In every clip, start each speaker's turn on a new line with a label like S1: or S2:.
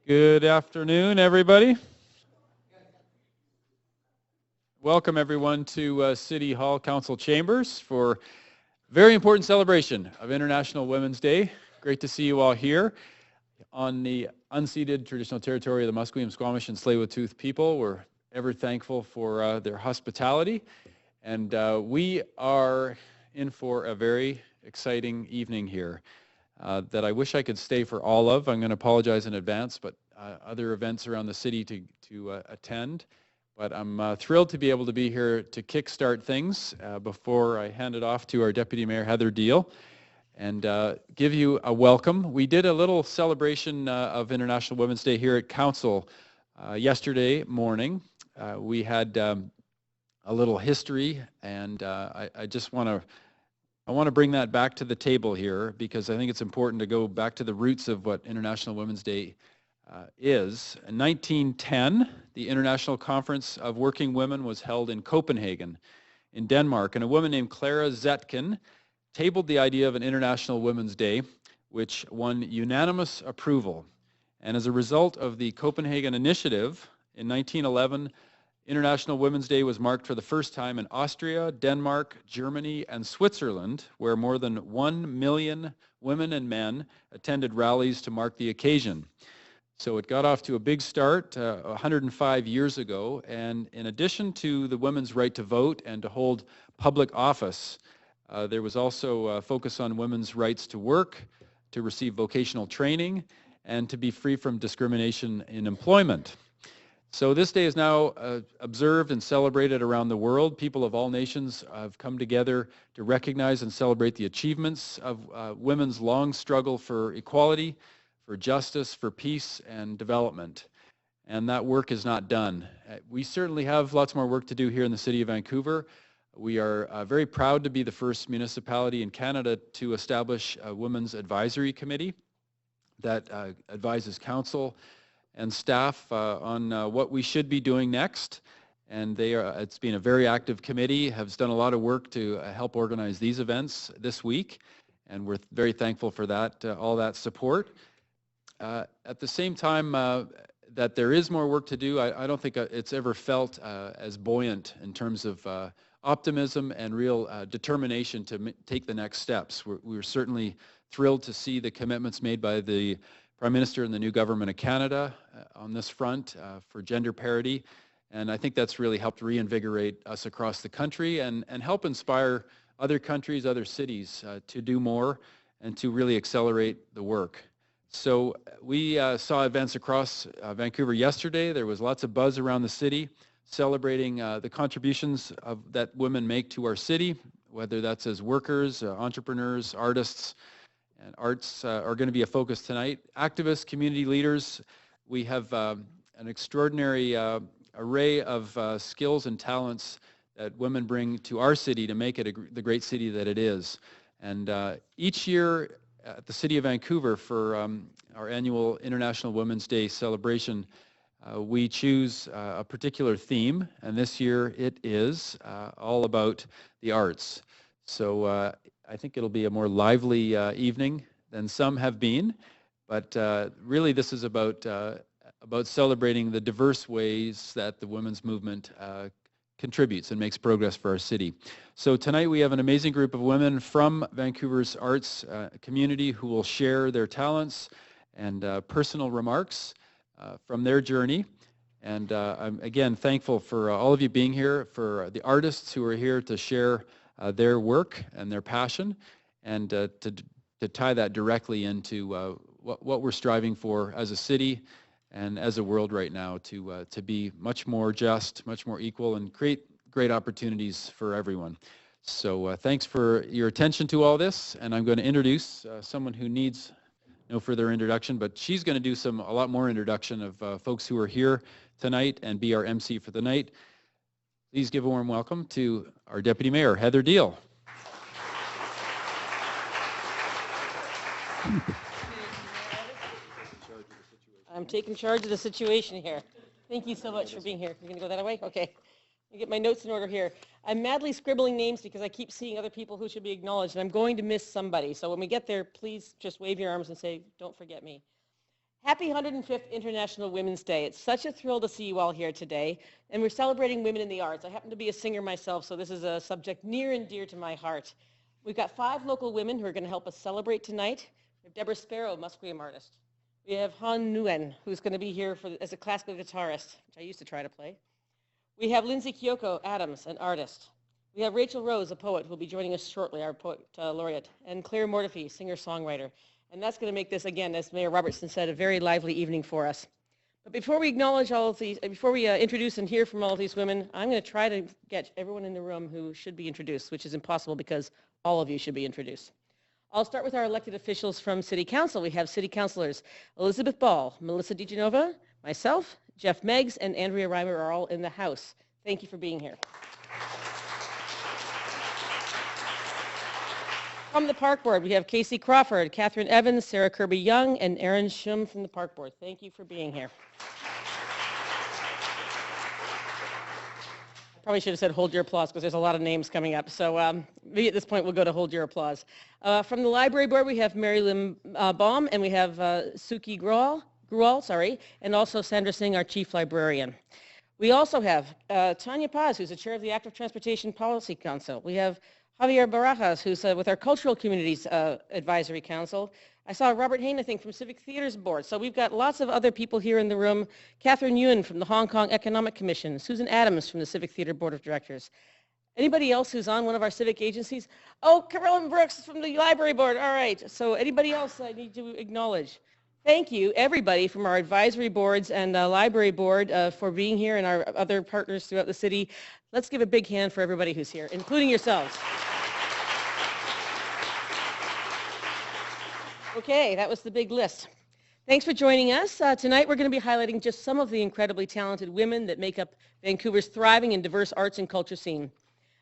S1: Good afternoon, everybody. Welcome, everyone, to City Hall Council Chambers for a very important celebration of International Women's Day. Great to see you all here on the unceded traditional territory of the Musqueam, Squamish, and Tsleil-Waututh people. We're ever thankful for their hospitality, and we are in for a very exciting evening here that I wish I could stay for all of. I'm going to apologize in advance, but other events around the city to attend. But I'm thrilled to be able to be here to kickstart things before I hand it off to our Deputy Mayor, Heather Deal, and give you a welcome. We did a little celebration of International Women's Day here at Council yesterday morning. We had a little history, and I just want to bring that back to the table here because I think it's important to go back to the roots of what International Women's Day is. In 1910, the International Conference of Working Women was held in Copenhagen in Denmark, and a woman named Clara Zetkin tabled the idea of an International Women's Day, which won unanimous approval. And as a result of the Copenhagen Initiative, in 1911, International Women's Day was marked for the first time in Austria, Denmark, Germany, and Switzerland, where more than 1 million women and men attended rallies to mark the occasion. So it got off to a big start 105 years ago, and in addition to the women's right to vote and to hold public office, there was also a focus on women's rights to work, to receive vocational training, and to be free from discrimination in employment. So this day is now observed and celebrated around the world. People of all nations have come together to recognize and celebrate the achievements of women's long struggle for equality, for justice, for peace and development. And that work is not done. We certainly have lots more work to do here in the city of Vancouver. We are very proud to be the first municipality in Canada to establish a women's advisory committee that advises council and staff on what we should be doing next. And it's been a very active committee, has done a lot of work to help organize these events this week. And we're very thankful for that, all that support. At the same time that there is more work to do, I don't think it's ever felt as buoyant in terms of optimism and real determination to take the next steps. We're certainly thrilled to see the commitments made by the Prime Minister and the new government of Canada on this front for gender parity. And I think that's really helped reinvigorate us across the country and help inspire other countries, other cities to do more and to really accelerate the work. So we saw events across Vancouver yesterday. There was lots of buzz around the city celebrating the contributions that women make to our city, whether that's as workers, entrepreneurs, artists, and arts are going to be a focus tonight. Activists, community leaders, we have an extraordinary array of skills and talents that women bring to our city to make it the great city that it is. And each year at the City of Vancouver for our annual International Women's Day celebration, we choose a particular theme, and this year it is all about the arts. So I think it'll be a more lively evening than some have been, but really this is about celebrating the diverse ways that the women's movement contributes and makes progress for our city. So tonight we have an amazing group of women from Vancouver's arts community who will share their talents and personal remarks from their journey. And I'm again thankful for all of you being here, for the artists who are here to share their work and their passion, and to tie that directly into what we're striving for as a city and as a world right now to be much more just, much more equal, and create great opportunities for everyone. So thanks for your attention to all this, and I'm going to introduce someone who needs no further introduction, but she's going to do a lot more introduction of folks who are here tonight and be our MC for the night. Please give a warm welcome to our Deputy Mayor, Heather Deal.
S2: I'm taking charge of the situation here. Thank you so much for being here. You're going to go that way? Okay. Let me get my notes in order here. I'm madly scribbling names because I keep seeing other people who should be acknowledged, and I'm going to miss somebody. So when we get there, please just wave your arms and say, don't forget me. Happy 105th International Women's Day. It's such a thrill to see you all here today. And we're celebrating women in the arts. I happen to be a singer myself, so this is a subject near and dear to my heart. We've got 5 local women who are going to help us celebrate tonight. We have Deborah Sparrow, Musqueam artist. We have Han Nguyen, who's going to be here as a classical guitarist, which I used to try to play. We have Lindsay Kyoko Adams, an artist. We have Rachel Rose, a poet, who will be joining us shortly, our poet laureate, and Claire Mortefi, singer-songwriter. And that's going to make this, again, as Mayor Robertson said, a very lively evening for us. But before we acknowledge all of these, before we introduce and hear from all of these women, I'm going to try to get everyone in the room who should be introduced, which is impossible because all of you should be introduced. I'll start with our elected officials from City Council. We have City Councilors Elizabeth Ball, Melissa DiGenova, myself, Jeff Meggs, and Andrea Reimer are all in the House. Thank you for being here. From the Park Board, we have Casey Crawford, Catherine Evans, Sarah Kirby-Young, and Erin Shum from the Park Board. Thank you for being here. I probably should have said hold your applause because there's a lot of names coming up. So maybe at this point we'll go to hold your applause. From the Library Board, we have Mary Lim Baum, and we have Suki Grual, and also Sandra Singh, our Chief Librarian. We also have Tanya Paz, who's the Chair of the Active Transportation Policy Council. We have Javier Barajas, who's with our Cultural Communities Advisory Council. I saw Robert Hain, I think, from Civic Theaters Board. So we've got lots of other people here in the room. Catherine Yuen from the Hong Kong Economic Commission. Susan Adams from the Civic Theater Board of Directors. Anybody else who's on one of our civic agencies? Oh, Carolyn Brooks from the Library Board. All right. So anybody else I need to acknowledge? Thank you, everybody from our advisory boards and library board for being here, and our other partners throughout the city. Let's give a big hand for everybody who's here, including yourselves. Okay, that was the big list. Thanks for joining us. Tonight we're going to be highlighting just some of the incredibly talented women that make up Vancouver's thriving and diverse arts and culture scene.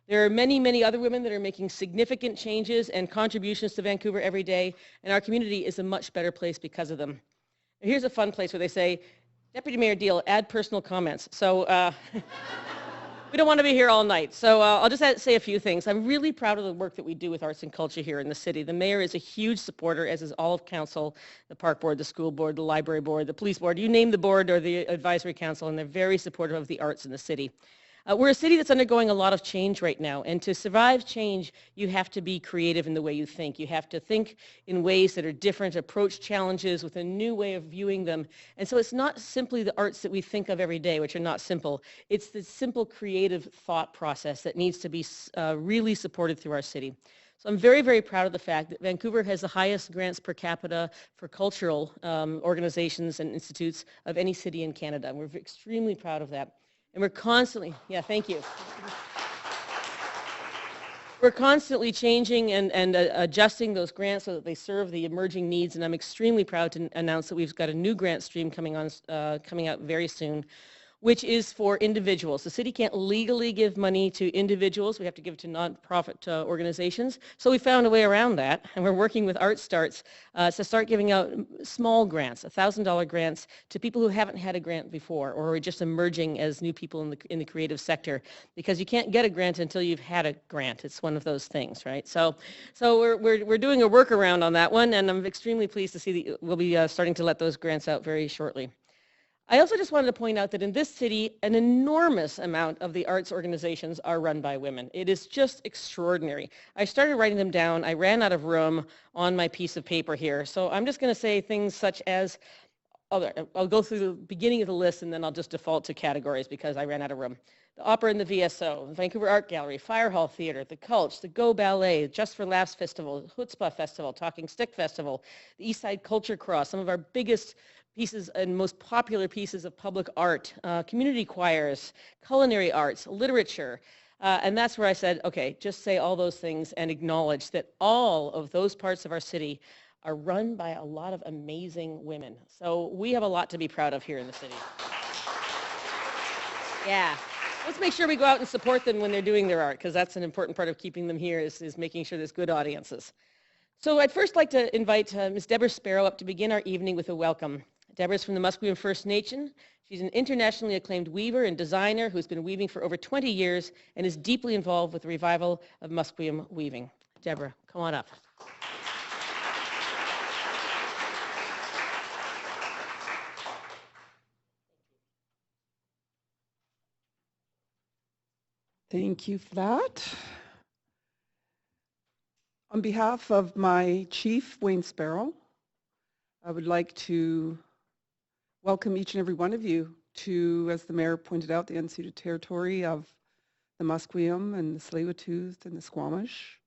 S2: There are many, many other women that are making significant changes and contributions to Vancouver every day, and our community is a much better place because of them. Here's a fun place where they say, Deputy Mayor Deal, add personal comments. So we don't want to be here all night. So I'll just say a few things. I'm really proud of the work that we do with arts and culture here in the city. The mayor is a huge supporter, as is all of council, the park board, the school board, the library board, the police board. You name the board or the advisory council, and they're very supportive of the arts in the city. We're a city that's undergoing a lot of change right now, and to survive change, you have to be creative in the way you think. You have to think in ways that are different, approach challenges with a new way of viewing them. And so it's not simply the arts that we think of every day, which are not simple. It's the simple creative thought process that needs to be really supported through our city. So I'm very, very proud of the fact that Vancouver has the highest grants per capita for cultural organizations and institutes of any city in Canada. And we're extremely proud of that. And we're constantly, yeah, thank you. We're constantly changing and adjusting those grants so that they serve the emerging needs. And I'm extremely proud to announce that we've got a new grant stream coming out very soon, which is for individuals. The city can't legally give money to individuals. We have to give it to nonprofit organizations. So we found a way around that, and we're working with Art Starts to start giving out small grants, $1,000 grants, to people who haven't had a grant before or are just emerging as new people in the creative sector, because you can't get a grant until you've had a grant. It's one of those things, right? So we're doing a workaround on that one, and I'm extremely pleased to see that we'll be starting to let those grants out very shortly. I also just wanted to point out that in this city, an enormous amount of the arts organizations are run by women. It is just extraordinary. I started writing them down. I ran out of room on my piece of paper here. So I'm just going to say things such as, I'll go through the beginning of the list and then I'll just default to categories because I ran out of room. The Opera and the VSO, the Vancouver Art Gallery, Fire Hall Theatre, the Cults, the Go Ballet, Just for Laughs Festival, Chutzpah Festival, Talking Stick Festival, the Eastside Culture Cross, some of our biggest pieces and most popular pieces of public art, community choirs, culinary arts, literature. And that's where I said, okay, just say all those things and acknowledge that all of those parts of our city are run by a lot of amazing women. So we have a lot to be proud of here in the city. Yeah. Let's make sure we go out and support them when they're doing their art, because that's an important part of keeping them here is making sure there's good audiences. So I'd first like to invite Ms. Deborah Sparrow up to begin our evening with a welcome. Deborah's from the Musqueam First Nation. She's an internationally acclaimed weaver and designer who's been weaving for over 20 years and is deeply involved with the revival of Musqueam weaving. Deborah, come on up.
S3: Thank you for that. On behalf of my chief, Wayne Sparrow, I would like to welcome each and every one of you to, as the mayor pointed out, the unceded territory of the Musqueam and the Tsleil-Waututh and the Squamish.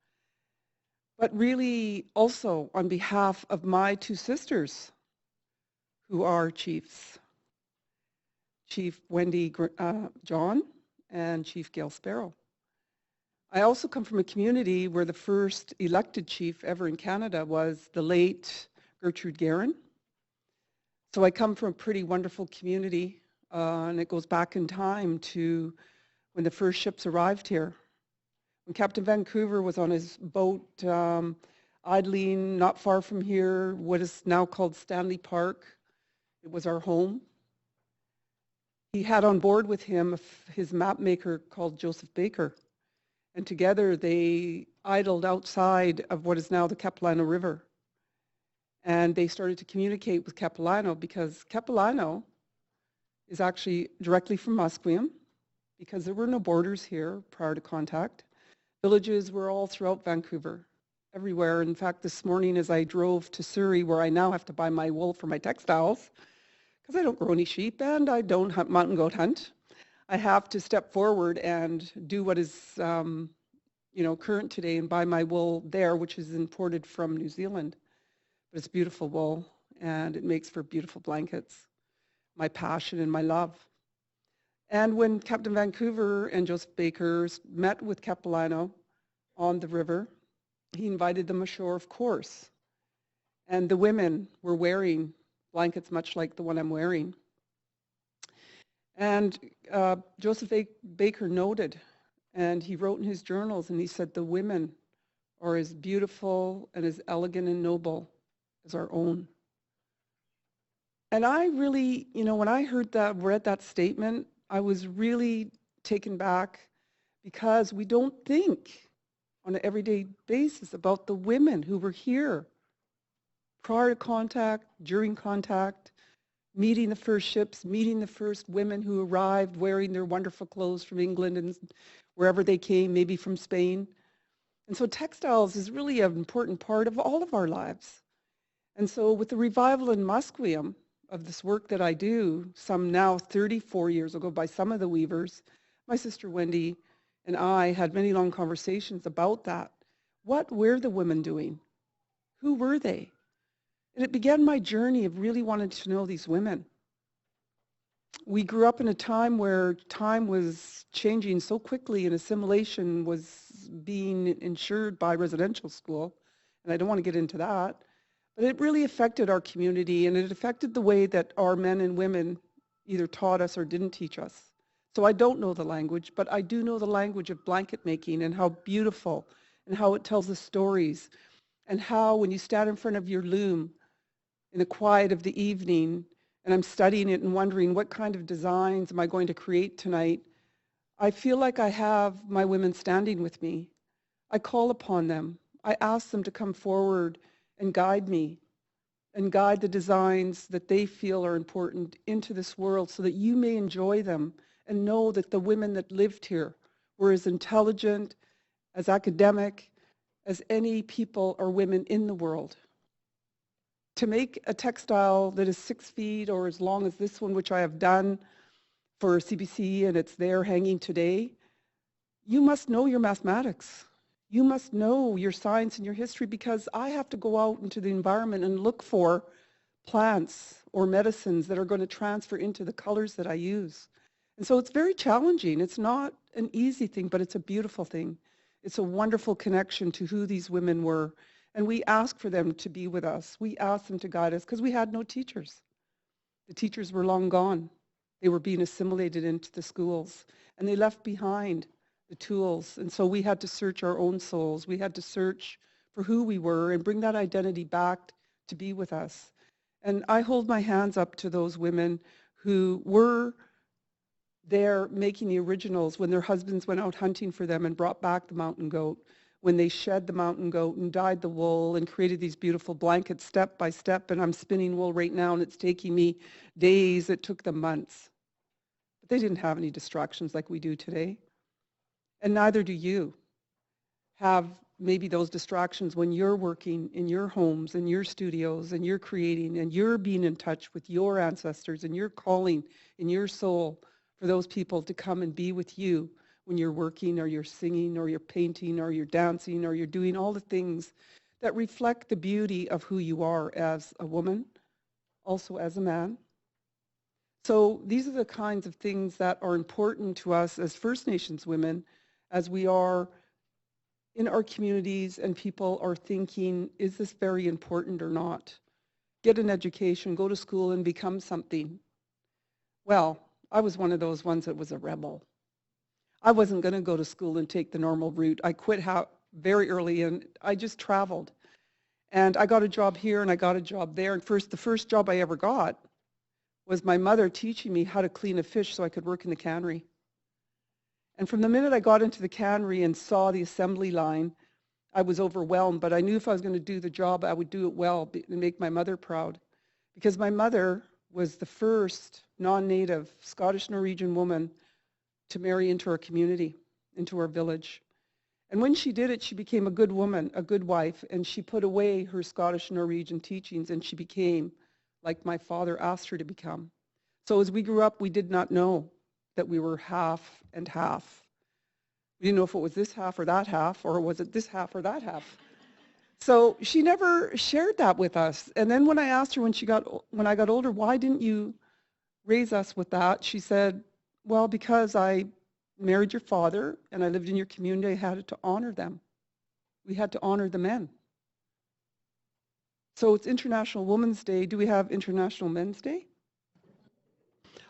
S3: But really also on behalf of my two sisters who are chiefs, Chief Wendy John and Chief Gail Sparrow. I also come from a community where the first elected chief ever in Canada was the late Gertrude Guerin. So I come from a pretty wonderful community, and it goes back in time to when the first ships arrived here. When Captain Vancouver was on his boat idling not far from here, what is now called Stanley Park, it was our home. He had on board with him his map maker called Joseph Baker. And together they idled outside of what is now the Capilano River. And they started to communicate with Capilano because Capilano is actually directly from Musqueam because there were no borders here prior to contact. Villages were all throughout Vancouver, everywhere. In fact, this morning as I drove to Surrey, where I now have to buy my wool for my textiles, because I don't grow any sheep and I don't hunt mountain goat hunt, I have to step forward and do what is current today and buy my wool there, which is imported from New Zealand. But it's beautiful wool and it makes for beautiful blankets, my passion and my love. And when Captain Vancouver and Joseph Baker met with Capilano on the river, he invited them ashore, of course. And the women were wearing blankets much like the one I'm wearing. And Joseph Baker noted, and he wrote in his journals, and he said, the women are as beautiful and as elegant and noble as our own. And I really, when I read that statement, I was really taken back because we don't think on an everyday basis about the women who were here prior to contact, during contact, meeting the first ships, meeting the first women who arrived wearing their wonderful clothes from England and wherever they came, maybe from Spain. And so textiles is really an important part of all of our lives. And so with the revival in Musqueam of this work that I do, some now 34 years ago by some of the weavers, my sister Wendy and I had many long conversations about that. What were the women doing? Who were they? And it began my journey of really wanting to know these women. We grew up in a time where time was changing so quickly and assimilation was being ensured by residential school. And I don't want to get into that. But it really affected our community and it affected the way that our men and women either taught us or didn't teach us. So I don't know the language, but I do know the language of blanket making and how beautiful and how it tells the stories and how when you stand in front of your loom in the quiet of the evening and I'm studying it and wondering what kind of designs am I going to create tonight, I feel like I have my women standing with me. I call upon them. I ask them to come forward and guide me and guide the designs that they feel are important into this world so that you may enjoy them and know that the women that lived here were as intelligent, as academic, as any people or women in the world. To make a textile that is 6 feet or as long as this one, which I have done for CBC and it's there hanging today, you must know your mathematics. You must know your science and your history because I have to go out into the environment and look for plants or medicines that are going to transfer into the colors that I use. And so it's very challenging. It's not an easy thing, but it's a beautiful thing. It's a wonderful connection to who these women were. And we ask for them to be with us. We ask them to guide us because we had no teachers. The teachers were long gone. They were being assimilated into the schools and they left behind the tools. And so we had to search our own souls. We had to search for who we were and bring that identity back to be with us. And I hold my hands up to those women who were there making the originals when their husbands went out hunting for them and brought back the mountain goat, when they shed the mountain goat and dyed the wool and created these beautiful blankets step by step. And I'm spinning wool right now and it's taking me days. It took them months. But they didn't have any distractions like we do today. And neither do you have maybe those distractions when you're working in your homes, in your studios, and you're creating, and you're being in touch with your ancestors, and you're calling in your soul for those people to come and be with you when you're working, or you're singing, or you're painting, or you're dancing, or you're doing all the things that reflect the beauty of who you are as a woman, also as a man. So these are the kinds of things that are important to us as First Nations women, as we are in our communities and people are thinking, is this very important or not? Get an education, go to school and become something. Well, I was one of those ones that was a rebel. I wasn't going to go to school and take the normal route. I quit very early and I just traveled. And I got a job here and I got a job there. And the first job I ever got was my mother teaching me how to clean a fish so I could work in the cannery. And from the minute I got into the cannery and saw the assembly line, I was overwhelmed, but I knew if I was going to do the job, I would do it well and make my mother proud. Because my mother was the first non-native Scottish Norwegian woman to marry into our community, into our village. And when she did it, she became a good woman, a good wife, and she put away her Scottish Norwegian teachings and she became like my father asked her to become. So as we grew up, we did not know that we were half and half. We didn't know if it was this half, or was it this half or that half. So she never shared that with us. And then when I asked her when I got older, why didn't you raise us with that? She said, well, because I married your father and I lived in your community, I had to honor them. We had to honor the men. So it's International Women's Day. Do we have International Men's Day?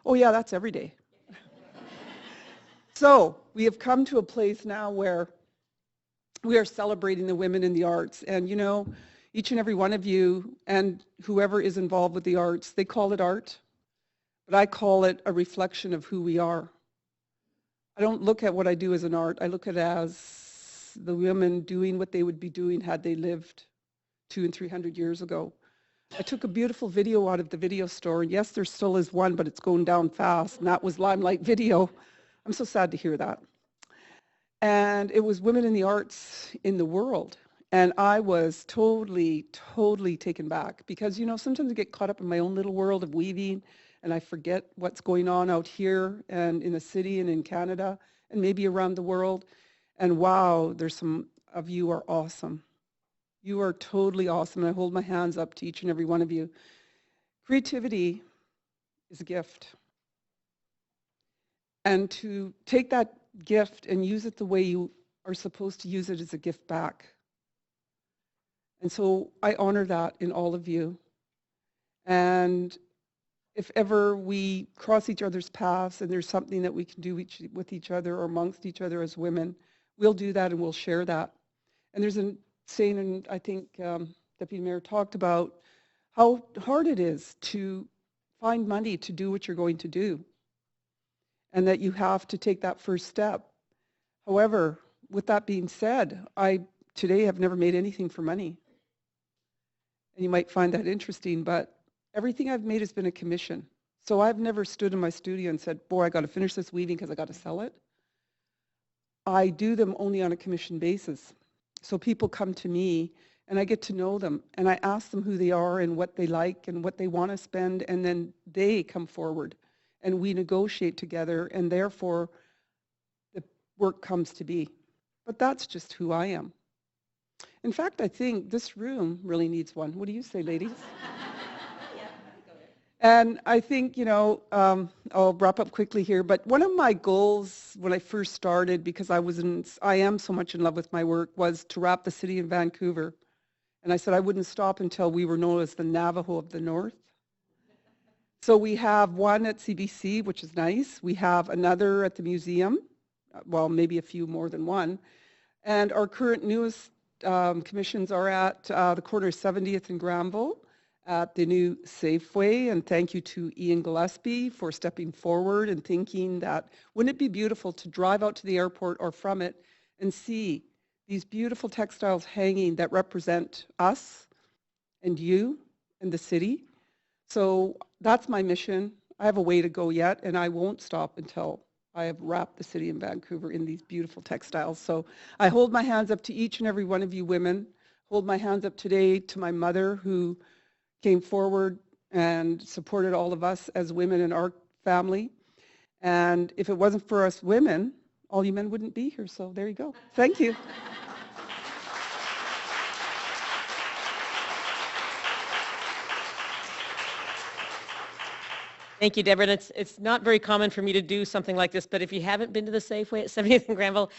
S3: Oh yeah, that's every day. So we have come to a place now where we are celebrating the women in the arts. And you know, each and every one of you and whoever is involved with the arts, they call it art, but I call it a reflection of who we are. I don't look at what I do as an art. I look at it as the women doing what they would be doing had they lived 200 and 300 years ago. I took a beautiful video out of the video store. Yes, there still is one, but it's going down fast, and that was Limelight Video. I'm so sad to hear that. And it was women in the arts in the world. And I was totally, totally taken back because, you know, sometimes I get caught up in my own little world of weaving and I forget what's going on out here and in the city and in Canada and maybe around the world. And wow, there's some of you are awesome. You are totally awesome. And I hold my hands up to each and every one of you. Creativity is a gift. And to take that gift and use it the way you are supposed to use it is a gift back. And so I honor that in all of you. And if ever we cross each other's paths and there's something that we can do with each other or amongst each other as women, we'll do that and we'll share that. And there's a saying, and I think Deputy Mayor talked about how hard it is to find money to do what you're going to do, and that you have to take that first step. However, with that being said, I today have never made anything for money. And you might find that interesting, but everything I've made has been a commission. So I've never stood in my studio and said, boy, I got to finish this weaving because I got to sell it. I do them only on a commission basis. So people come to me and I get to know them and I ask them who they are and what they like and what they want to spend, and then they come forward and we negotiate together, and therefore the work comes to be. But that's just who I am. In fact, I think this room really needs one. What do you say, ladies? And I think, you know, I'll wrap up quickly here, but one of my goals when I first started, because I am so much in love with my work, was to wrap the city of Vancouver. And I said I wouldn't stop until we were known as the Navajo of the North. So we have one at CBC, which is nice. We have another at the museum, well, maybe a few more than one. And our current newest commissions are at the corner of 70th and Granville, at the new Safeway, and thank you to Ian Gillespie for stepping forward and thinking that wouldn't it be beautiful to drive out to the airport or from it and see these beautiful textiles hanging that represent us and you and the city. So that's my mission. I have a way to go yet, and I won't stop until I have wrapped the city of Vancouver in these beautiful textiles. So I hold my hands up to each and every one of you women. Hold my hands up today to my mother, who came forward and supported all of us as women in our family. And if it wasn't for us women, all you men wouldn't be here. So there you go. Thank you.
S2: Thank you, Deborah. And it's not very common for me to do something like this, but if you haven't been to the Safeway at 70th and Granville,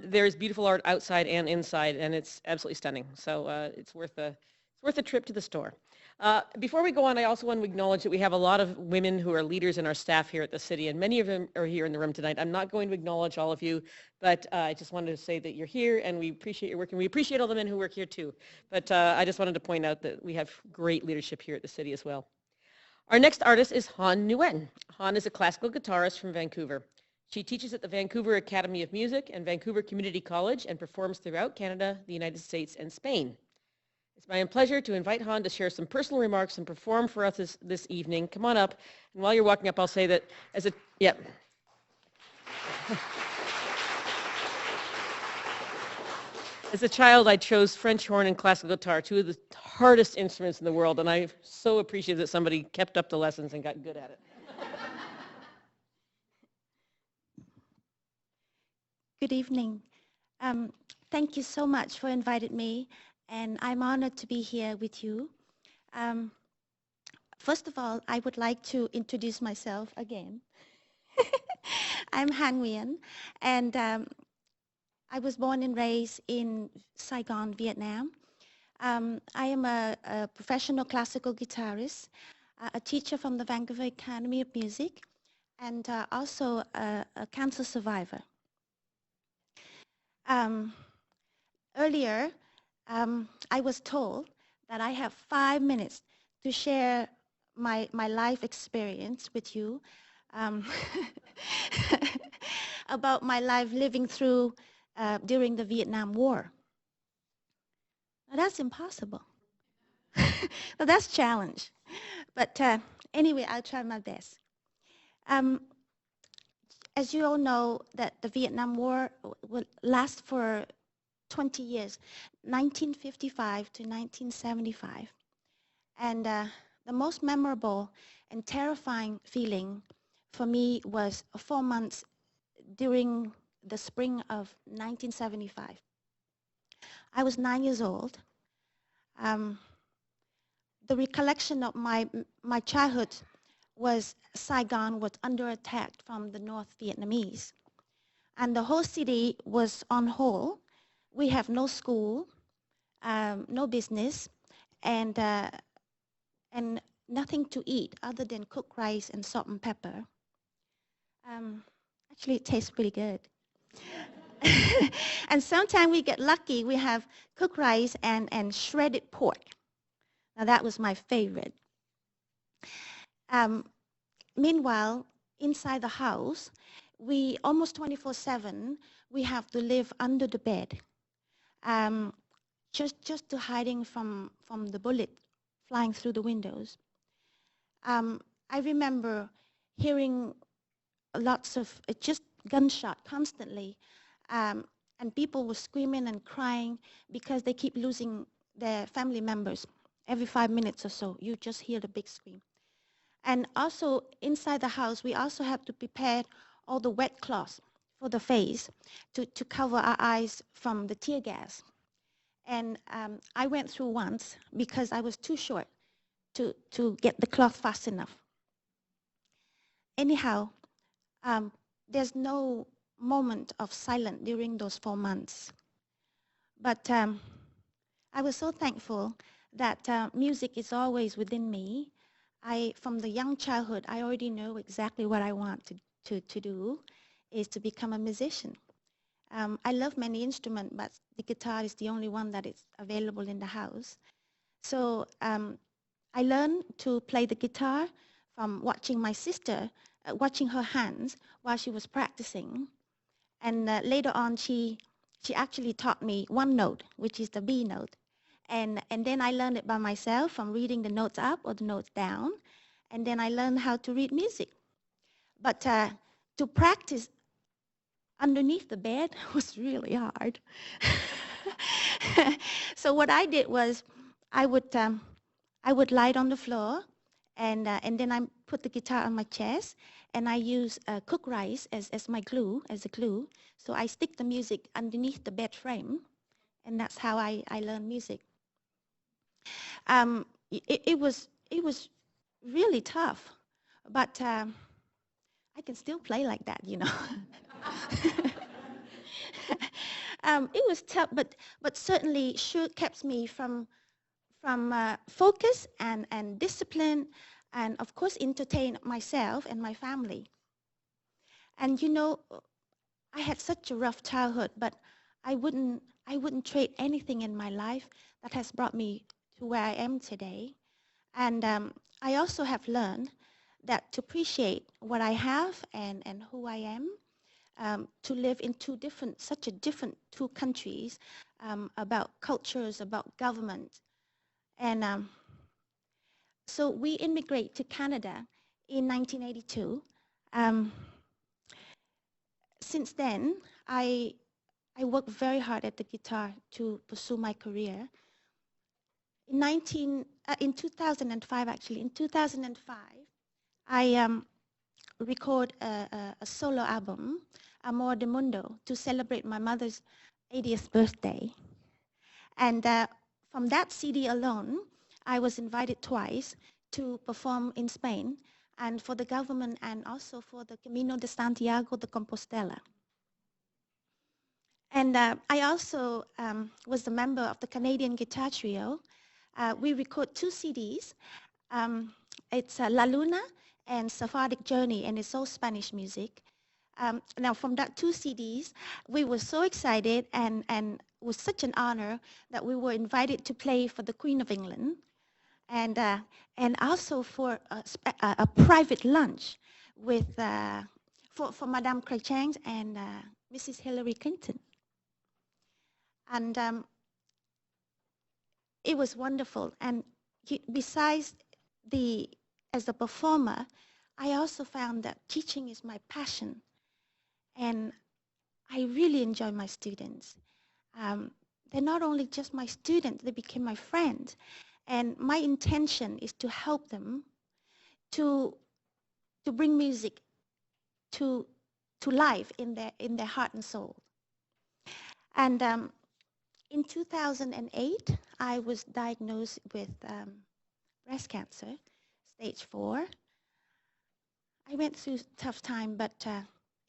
S2: there's beautiful art outside and inside, and it's absolutely stunning. So it's worth a trip to the store. Before we go on, I also want to acknowledge that we have a lot of women who are leaders in our staff here at the city, and many of them are here in the room tonight. I'm not going to acknowledge all of you, but I just wanted to say that you're here, and we appreciate your work, and we appreciate all the men who work here too. But I just wanted to point out that we have great leadership here at the city as well. Our next artist is Han Nguyen. Han is a classical guitarist from Vancouver. She teaches at the Vancouver Academy of Music and Vancouver Community College and performs throughout Canada, the United States, and Spain. It's my pleasure to invite Han to share some personal remarks and perform for us this evening. Come on up. And while you're walking up, I'll say that As a child, I chose French horn and classical guitar, two of the hardest instruments in the world, and I so appreciate that somebody kept up the lessons and got good at it.
S4: Good evening. Thank you so much for inviting me, and I'm honored to be here with you. First of all, I would like to introduce myself again. I'm Han Nguyen, and I was born and raised in Saigon, Vietnam. I am a professional classical guitarist, a teacher from the Vancouver Academy of Music, and also a cancer survivor. Earlier, I was told that I have 5 minutes to share my life experience with you about my life living through during the Vietnam War. Now, that's impossible. But that's a challenge. But anyway, I'll try my best. As you all know, that the Vietnam War will last for 20 years, 1955 to 1975. And the most memorable and terrifying feeling for me was 4 months during the spring of 1975. I was 9 years old. The recollection of my childhood was Saigon was under attack from the North Vietnamese. And the whole city was on hold. We have no school, no business, and nothing to eat other than cooked rice and salt and pepper. Actually, it tastes pretty good. And sometimes we get lucky, we have cooked rice and shredded pork. Now that was my favorite. Meanwhile, inside the house, we almost 24/7, we have to live under the bed, just to hiding from the bullet flying through the windows. I remember hearing lots of just gunshot constantly, and people were screaming and crying because they keep losing their family members. Every 5 minutes or so, you just hear the big scream. And also inside the house, we also have to prepare all the wet cloths for the face to cover our eyes from the tear gas. And I went through once because I was too short to get the cloth fast enough. Anyhow, there's no moment of silence during those 4 months. But I was so thankful that music is always within me. From the young childhood, I already know exactly what I want to do, is to become a musician. I love many instruments, but the guitar is the only one that is available in the house. So I learned to play the guitar from watching my sister, watching her hands while she was practicing. And later on, she actually taught me one note, which is the B note. And then I learned it by myself from reading the notes up or the notes down. And then I learned how to read music. But to practice underneath the bed was really hard. So what I did was I would lie on the floor, and then I put the guitar on my chest, and I use cooked rice as my glue, as a glue. So I stick the music underneath the bed frame, and that's how I learned music. It was really tough, but I can still play like that, you know. It was tough, but certainly sure kept me from focus and discipline, and of course entertain myself and my family. And you know, I had such a rough childhood, but I wouldn't trade anything in my life that has brought me to where I am today. And I also have learned that to appreciate what I have and who I am, to live in such a different two countries, about cultures, about government. And so we immigrate to Canada in 1982. Um, since then, I worked very hard at the guitar to pursue my career. In 2005, actually, in 2005, I record a solo album, Amor de Mundo, to celebrate my mother's 80th birthday. And from that CD alone, I was invited twice to perform in Spain, and for the government, and also for the Camino de Santiago de Compostela. And I also was a member of the Canadian Guitar Trio. We record 2 CDs. It's La Luna and Sephardic Journey, and it's all Spanish music. Now, from that 2 CDs, we were so excited, and it was such an honor that we were invited to play for the Queen of England, and also for a private lunch with for Madame Cruikshank and Mrs. Hillary Clinton. And it was wonderful. And besides as a performer, I also found that teaching is my passion. And I really enjoy my students. They're not only just my students, they became my friends. And my intention is to help them to bring music to life in their heart and soul. And in 2008, I was diagnosed with breast cancer, stage 4. I went through a tough time, but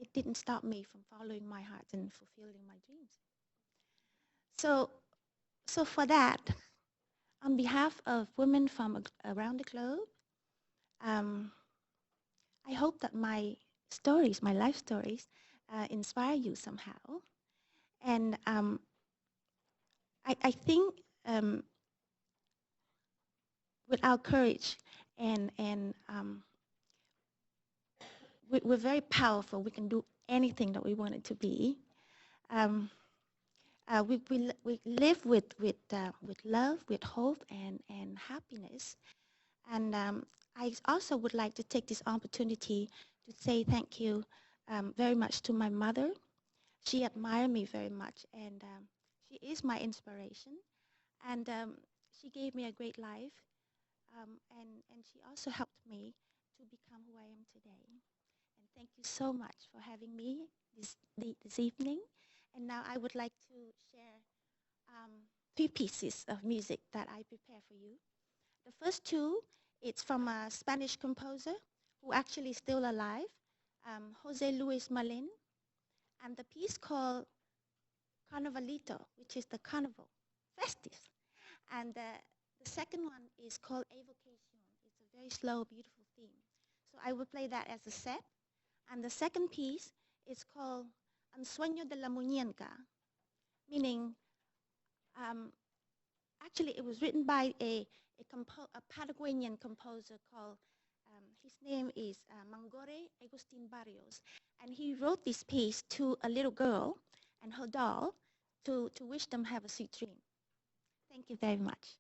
S4: it didn't stop me from following my heart and fulfilling my dreams. So for that, on behalf of women from around the globe, I hope that my stories, my life stories, inspire you somehow. And I think with our courage and we're very powerful. We can do anything that we want it to be. We live with love, with hope, and happiness. And I also would like to take this opportunity to say thank you very much to my mother. She admired me very much, and she is my inspiration. And she gave me a great life, and she also helped me to become who I am today. And thank you so much for having me this evening. And now I would like to share 3 pieces of music that I prepare for you. The first 2, it's from a Spanish composer who actually is still alive, Jose Luis Malin, and the piece called Carnavalito, which is the carnival, festive. And the second one is called Evocation. It's a very slow, beautiful theme. So I will play that as a set. And the second piece is called Un Sueño de la Muñeca, meaning, actually it was written by a Paraguayan composer called, his name is Mangore Agustin Barrios. And he wrote this piece to a little girl and her doll to wish them have a sweet dream. Thank you very much.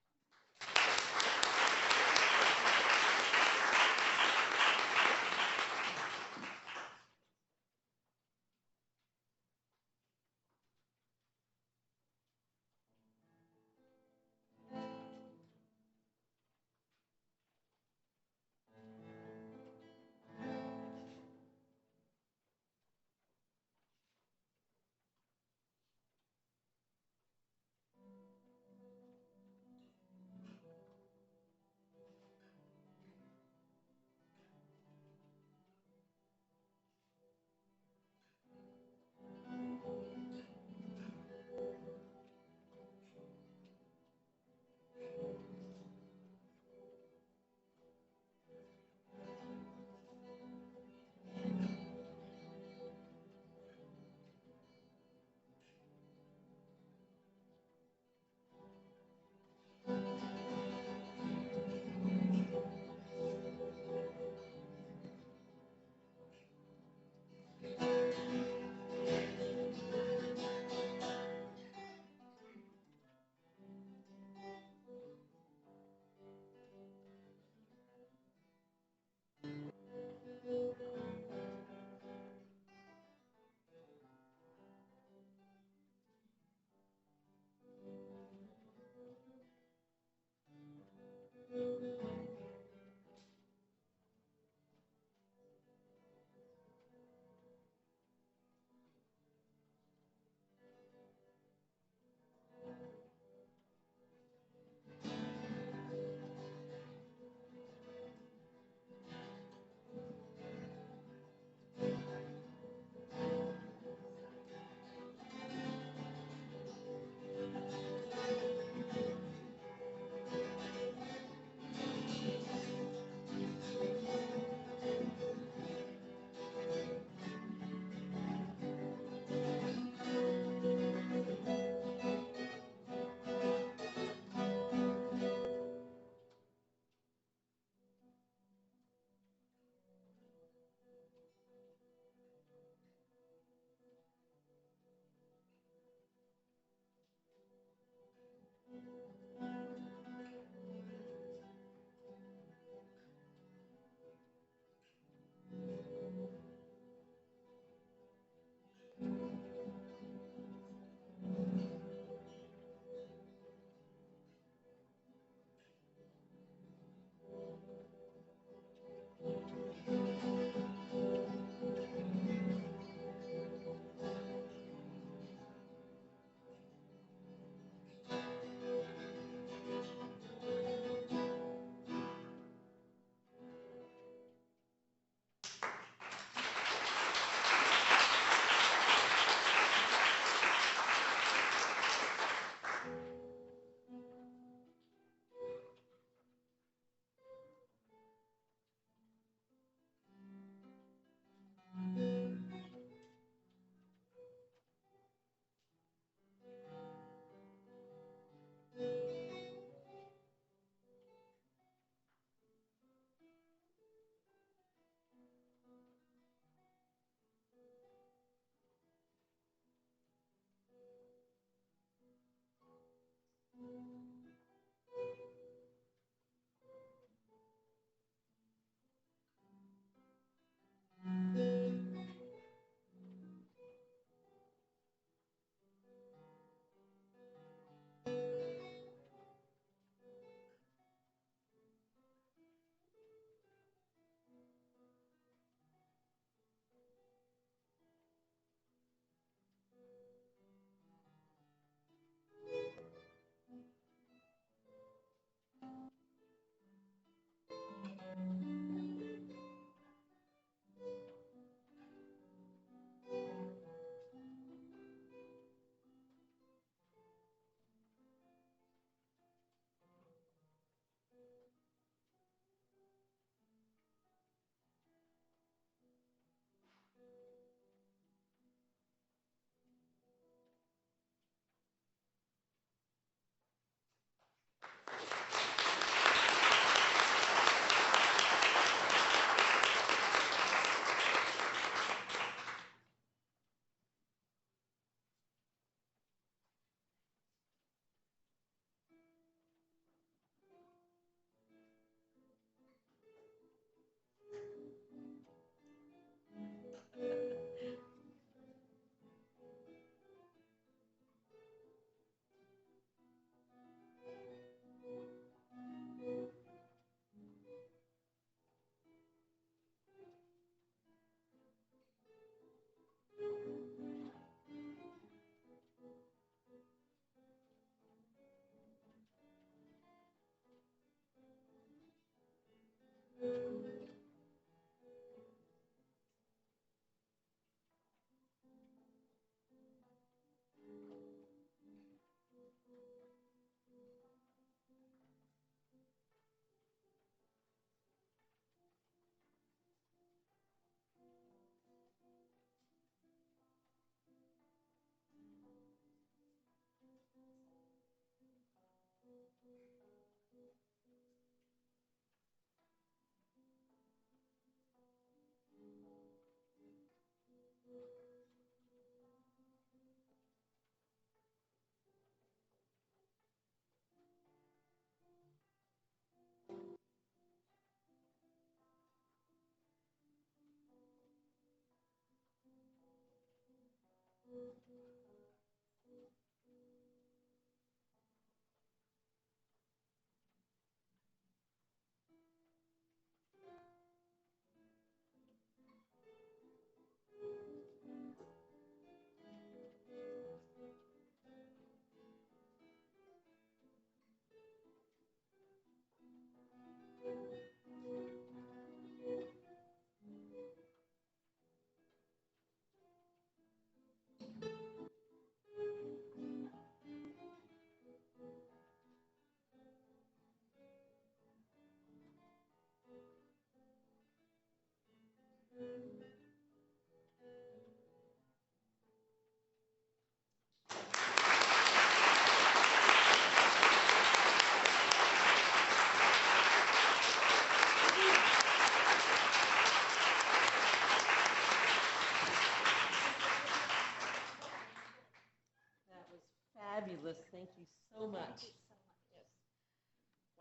S2: That was fabulous. Thank you so much. Yes.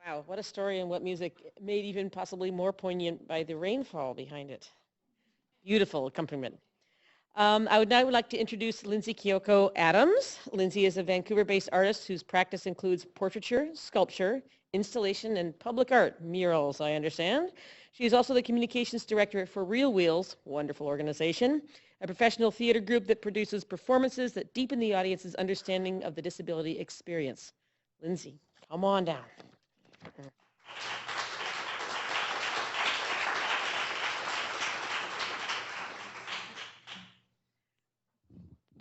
S2: Wow, what a story and what music, made even possibly more poignant by the rainfall behind it. Beautiful accompaniment. I would now like to introduce Lindsay Kyoko Adams. Lindsay is a Vancouver-based artist whose practice includes portraiture, sculpture, installation, and public art, murals, I understand. She is also the communications director for Real Wheels, wonderful organization, a professional theater group that produces performances that deepen the audience's understanding of the disability experience. Lindsay, come on down.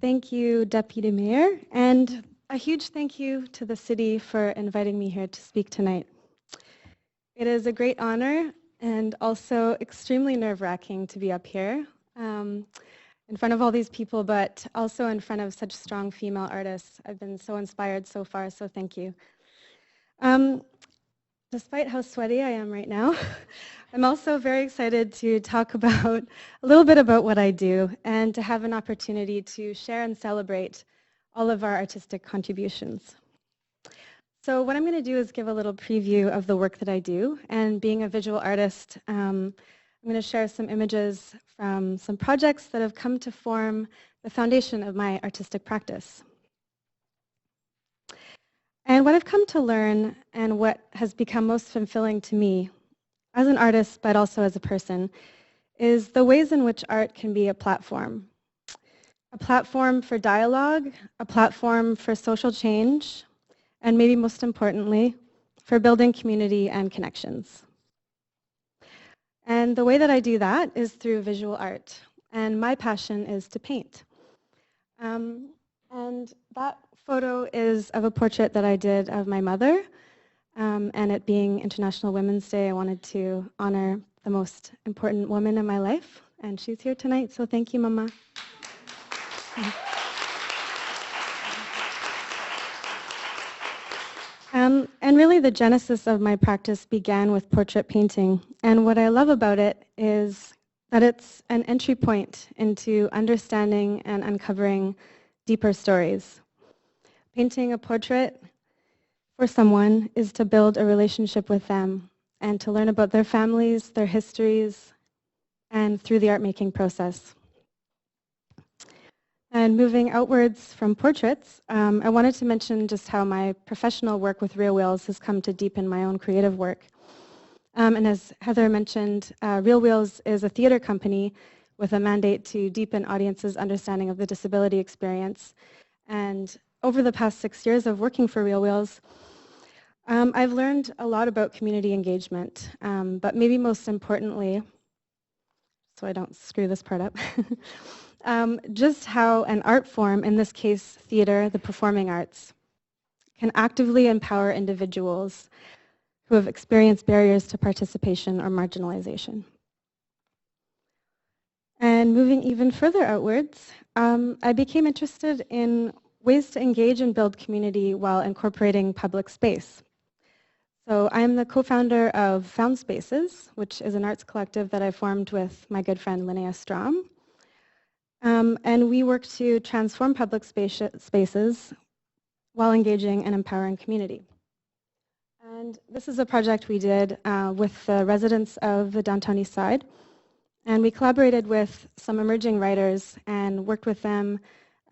S5: Thank you, Deputy Mayor, and a huge thank you to the city for inviting me here to speak tonight. It is a great honor and also extremely nerve-wracking to be up here in front of all these people, but also in front of such strong female artists. I've been so inspired so far, so thank you. Despite how sweaty I am right now, I'm also very excited to talk about a little bit about what I do and to have an opportunity to share and celebrate all of our artistic contributions. So what I'm going to do is give a little preview of the work that I do, and being a visual artist, I'm going to share some images from some projects that have come to form the foundation of my artistic practice. And what I've come to learn and what has become most fulfilling to me as an artist, but also as a person, is the ways in which art can be a platform for dialogue, a platform for social change, and maybe most importantly, for building community and connections. And the way that I do that is through visual art, and my passion is to paint. And that photo is of a portrait that I did of my mother, and it being International Women's Day, I wanted to honor the most important woman in my life, and she's here tonight, so thank you, Mama. And really the genesis of my practice began with portrait painting, and what I love about it is that it's an entry point into understanding and uncovering deeper stories. Painting a portrait for someone is to build a relationship with them and to learn about their families, their histories, and through the art-making process. And moving outwards from portraits, I wanted to mention just how my professional work with Real Wheels has come to deepen my own creative work. And as Heather mentioned, Real Wheels is a theater company with a mandate to deepen audiences' understanding of the disability experience. And over the past 6 years of working for Real Wheels, I've learned a lot about community engagement, but maybe most importantly, so I don't screw this part up, just how an art form, in this case theater, the performing arts, can actively empower individuals who have experienced barriers to participation or marginalization. And moving even further outwards, I became interested in ways to engage and build community while incorporating public space. So I'm the co-founder of Found Spaces, which is an arts collective that I formed with my good friend Linnea Strom. And we work to transform public spaces while engaging and empowering community. And this is a project we did with the residents of the Downtown East Side. And we collaborated with some emerging writers and worked with them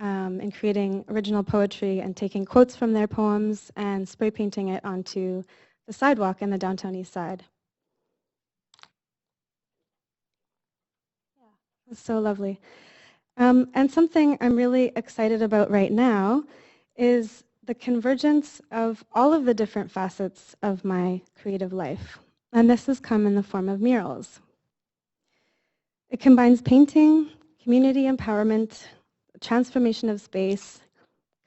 S5: in creating original poetry and taking quotes from their poems and spray painting it onto the sidewalk in the downtown east side. Yeah, it's so lovely. And something I'm really excited about right now is the convergence of all of the different facets of my creative life. And this has come in the form of murals. It combines painting, community empowerment, transformation of space,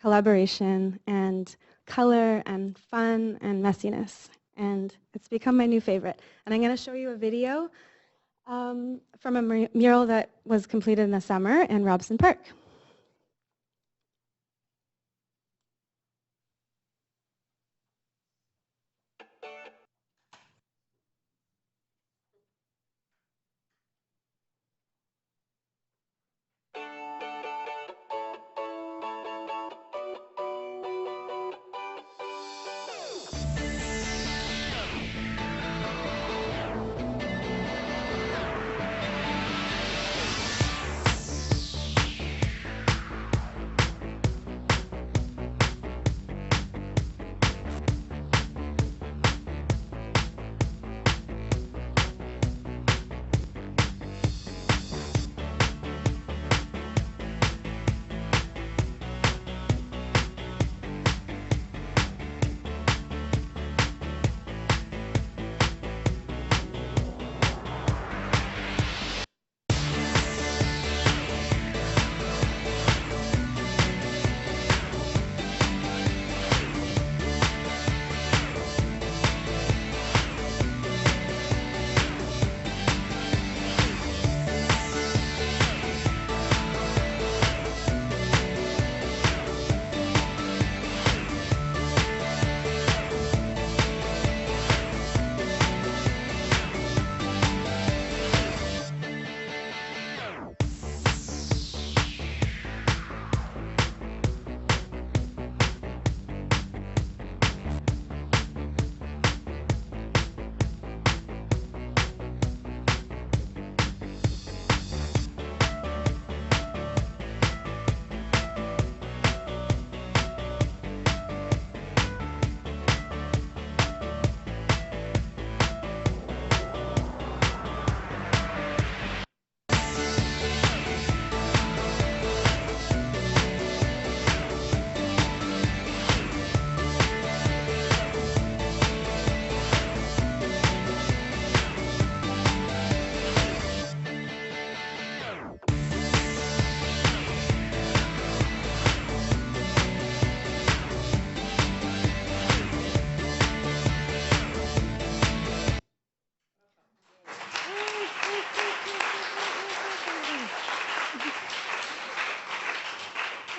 S5: collaboration, and color, and fun, and messiness. And it's become my new favorite. And I'm going to show you a video from a mural that was completed in the summer in Robson Park.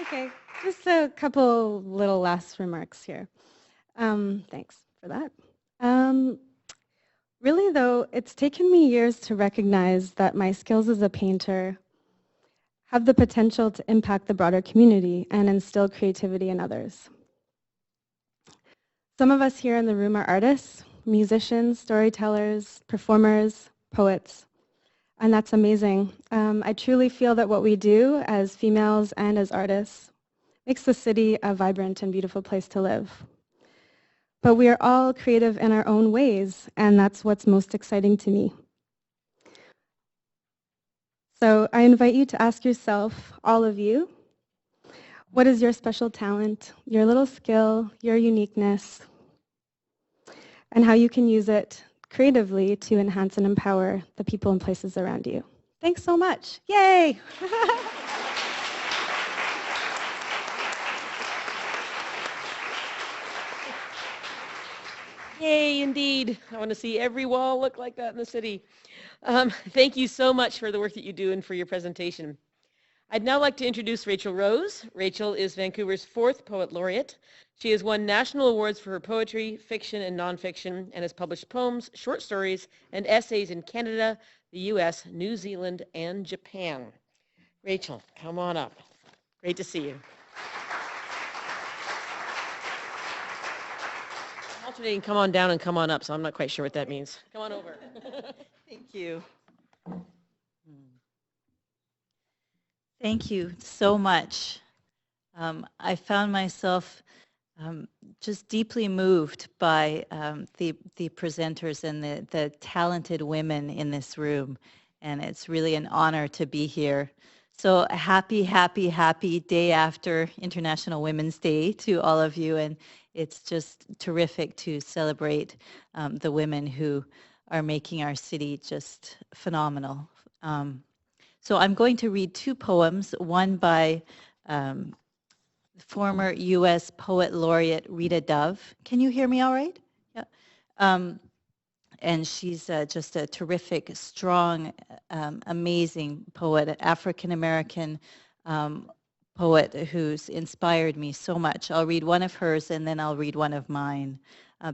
S5: Okay, just a couple little last remarks here. Thanks for that. Really, though, it's taken me years to recognize that my skills as a painter have the potential to impact the broader community and instill creativity in others. Some of us here in the room are artists, musicians, storytellers, performers, poets, and that's amazing. I truly feel that what we do as females and as artists makes the city a vibrant and beautiful place to live. But we are all creative in our own ways, and that's what's most exciting to me. So I invite you to ask yourself, all of you, what is your special talent, your little skill, your uniqueness, and how you can use it creatively to enhance and empower the people and places around you. Thanks so much. Yay!
S2: Yay, indeed. I want to see every wall look like that in the city. Thank you so much for the work that you do and for your presentation. I'd now like to introduce Rachel Rose. Rachel is Vancouver's 4th Poet Laureate. She has won national awards for her poetry, fiction, and nonfiction, and has published poems, short stories, and essays in Canada, the US, New Zealand, and Japan. Rachel, come on up. Great to see you. Alternating come on down and come on up, so I'm not quite sure what that means. Come on over.
S6: Thank you. Thank you so much. I found myself just deeply moved by the presenters and the talented women in this room. And it's really an honor to be here. So happy, happy, happy day after International Women's Day to all of you. And it's just terrific to celebrate the women who are making our city just phenomenal. So I'm going to read two poems, one by former U.S. Poet Laureate Rita Dove. Can you hear me all right? Yeah. And she's just a terrific, strong, amazing poet, African-American poet who's inspired me so much. I'll read one of hers and then I'll read one of mine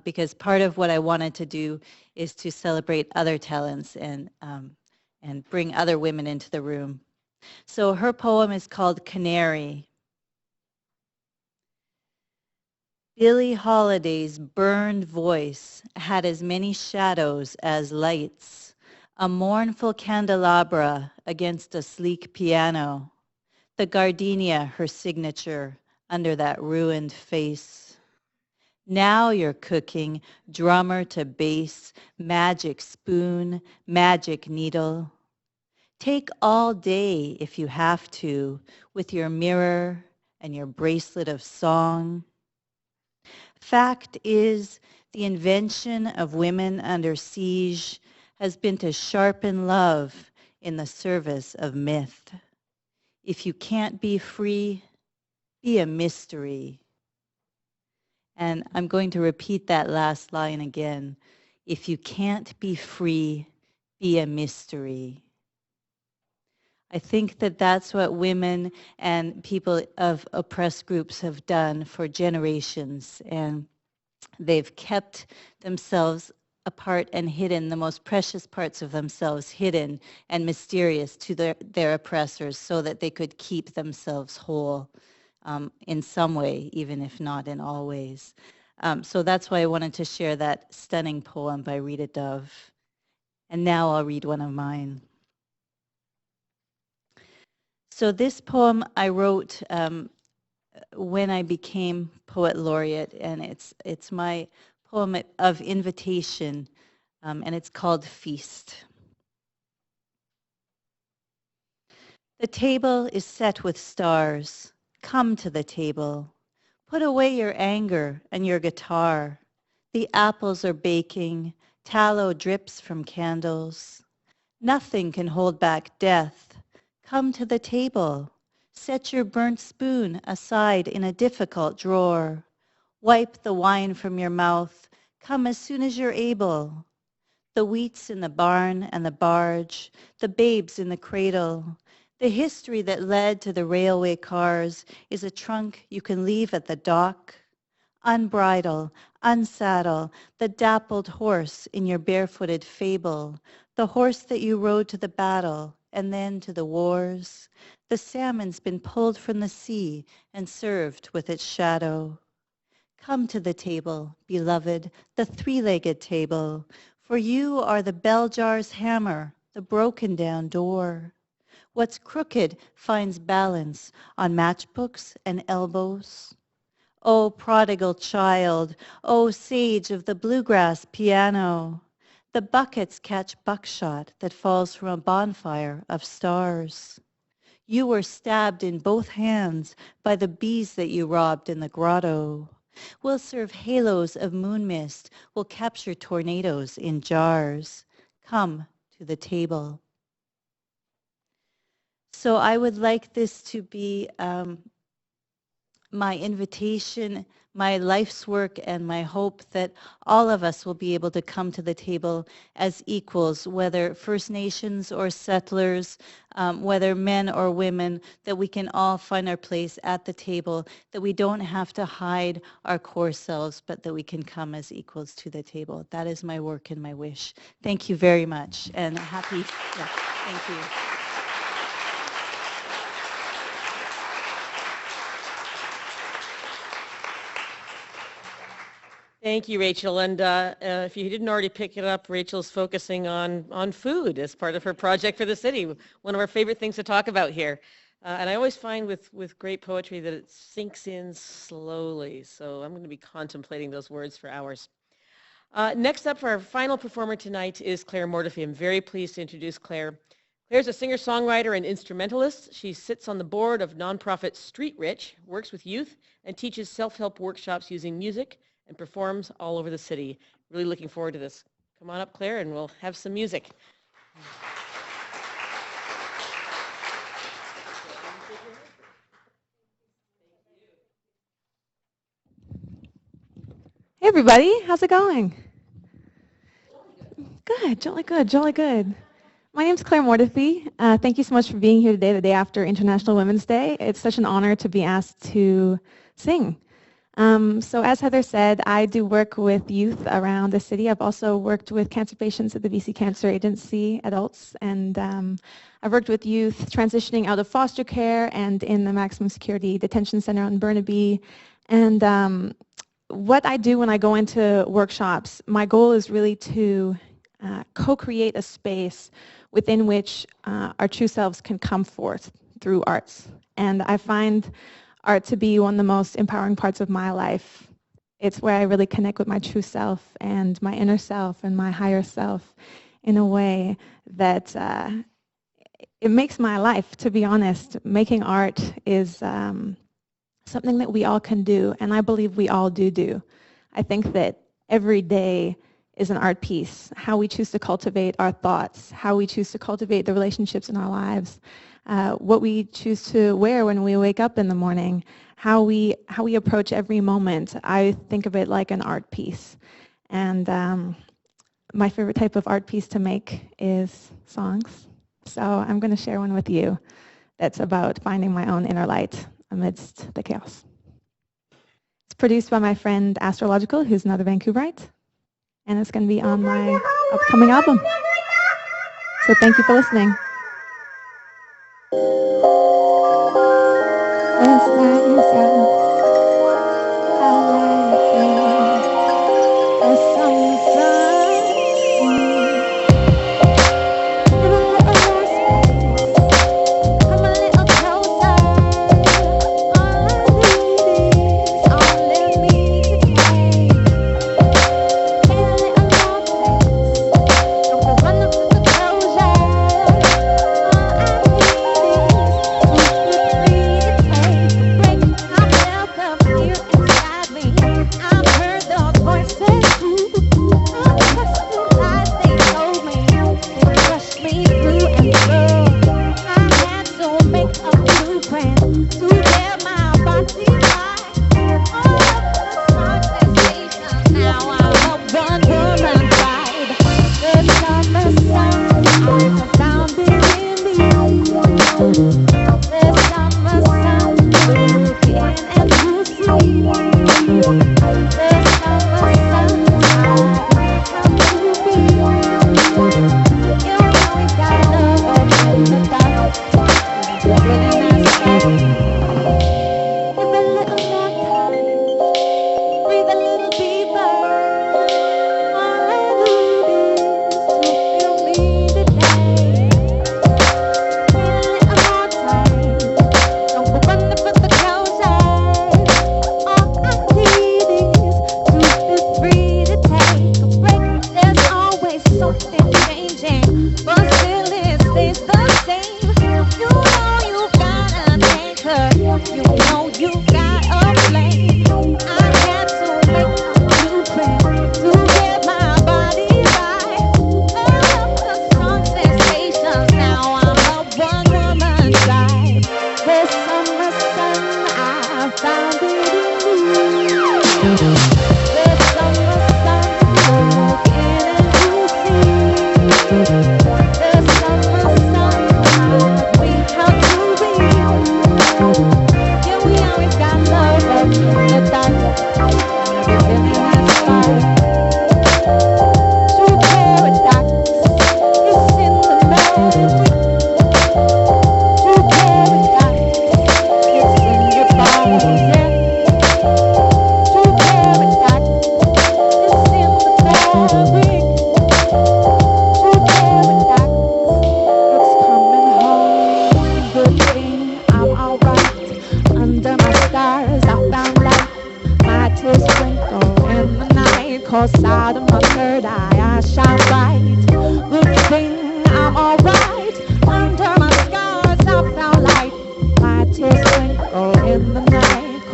S6: because part of what I wanted to do is to celebrate other talents and bring other women into the room. So her poem is called Canary. Billie Holiday's burned voice had as many shadows as lights, a mournful candelabra against a sleek piano, the gardenia her signature under that ruined face. Now you're cooking, drummer to bass, magic spoon, magic needle. Take all day if you have to, with your mirror and your bracelet of song. Fact is, the invention of women under siege has been to sharpen love in the service of myth. If you can't be free, be a mystery. And I'm going to repeat that last line again. If you can't be free, be a mystery. I think that that's what women and people of oppressed groups have done for generations. And they've kept themselves apart and hidden, the most precious parts of themselves hidden and mysterious to their oppressors so that they could keep themselves whole in some way, even if not in all ways. So that's why I wanted to share that stunning poem by Rita Dove. And now I'll read one of mine. So this poem I wrote when I became Poet Laureate, and it's my poem of invitation, and it's called Feast. The table is set with stars. Come to the table. Put away your anger and your guitar. The apples are baking. Tallow drips from candles. Nothing can hold back death. Come to the table. Set your burnt spoon aside in a difficult drawer. Wipe the wine from your mouth. Come as soon as you're able. The wheat's in the barn and the barge, the babes in the cradle. The history that led to the railway cars is a trunk you can leave at the dock. Unbridle, unsaddle, the dappled horse in your barefooted fable, the horse that you rode to the battle and then to the wars. The salmon's been pulled from the sea and served with its shadow. Come to the table, beloved, the three-legged table, for you are the bell jar's hammer, the broken down door. What's crooked finds balance on matchbooks and elbows. O prodigal child, O sage of the bluegrass piano, the buckets catch buckshot that falls from a bonfire of stars. You were stabbed in both hands by the bees that you robbed in the grotto. We'll serve halos of moon mist, we'll capture tornadoes in jars. Come to the table. So I would like this to be my invitation, my life's work, and my hope that all of us will be able to come to the table as equals, whether First Nations or settlers, whether men or women, that we can all find our place at the table, that we don't have to hide our core selves, but that we can come as equals to the table. That is my work and my wish. Thank you very much, and happy, thank you.
S2: Thank you, Rachel. And if you didn't already pick it up, Rachel's focusing on food as part of her project for the city, one of our favorite things to talk about here. And I always find with great poetry that it sinks in slowly. So I'm going to be contemplating those words for hours. Next up for our final performer tonight is Claire Mortefi. I'm very pleased to introduce Claire. Claire's a singer-songwriter and instrumentalist. She sits on the board of nonprofit Street Rich, works with youth, and teaches self-help workshops using music and performs all over the city. Really looking forward to this. Come on up, Claire, and we'll have some music.
S5: Hey everybody, how's it going? Good, jolly good, jolly good. My name's Claire Mortefi. Thank you so much for being here today, the day after International Women's Day. It's such an honor to be asked to sing. So as Heather said, I do work with youth around the city. I've also worked with cancer patients at the BC Cancer Agency, adults, and I've worked with youth transitioning out of foster care and in the maximum security detention center in Burnaby. And what I do when I go into workshops, my goal is really to co-create a space within which our true selves can come forth through arts. And I find art to be one of the most empowering parts of my life. It's where I really connect with my true self and my inner self and my higher self in a way that it makes my life, to be honest. Making art is something that we all can do, and I believe we all do. I think that every day is an art piece. How we choose to cultivate our thoughts, how we choose to cultivate the relationships in our lives, what we choose to wear when we wake up in the morning, how we approach every moment. I think of it like an art piece. And my favorite type of art piece to make is songs. So I'm going to share one with you that's about finding my own inner light amidst the chaos. It's produced by my friend Astrological, who's another Vancouverite, and it's going to be on my upcoming album. So thank you for listening. Last night is out. The summer sun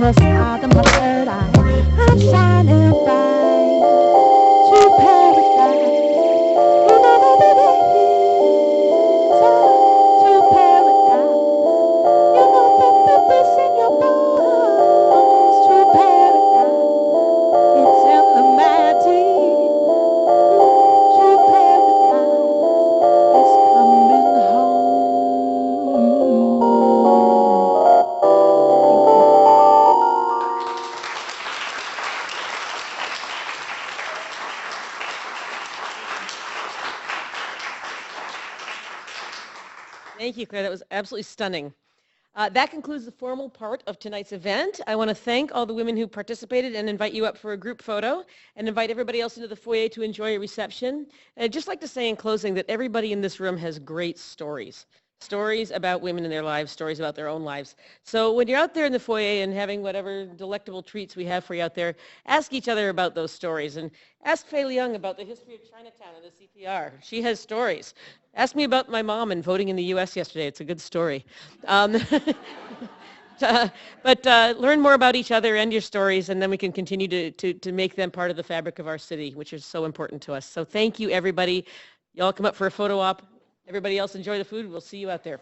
S5: plus out of my third eye. I'm shining bright to paradise. You know that it is to paradise. You know that the bliss in your bones to paradise. It's in the magic to paradise. It's coming
S2: Thank you, Claire. That was absolutely stunning. That concludes the formal part of tonight's event. I want to thank all the women who participated and invite you up for a group photo and invite everybody else into the foyer to enjoy a reception. And I'd just like to say in closing that everybody in this room has great stories. Stories about women in their lives, stories about their own lives. So when you're out there in the foyer and having whatever delectable treats we have for you out there, ask each other about those stories. And ask Fei Liang about the history of Chinatown and the CPR. She has stories. Ask me about my mom and voting in the U.S. yesterday. It's a good story. But learn more about each other and your stories, and then we can continue to make them part of the fabric of our city, which is so important to us. So thank you, everybody. Y'all come up for a photo op. Everybody else enjoy the food. We'll see you out there.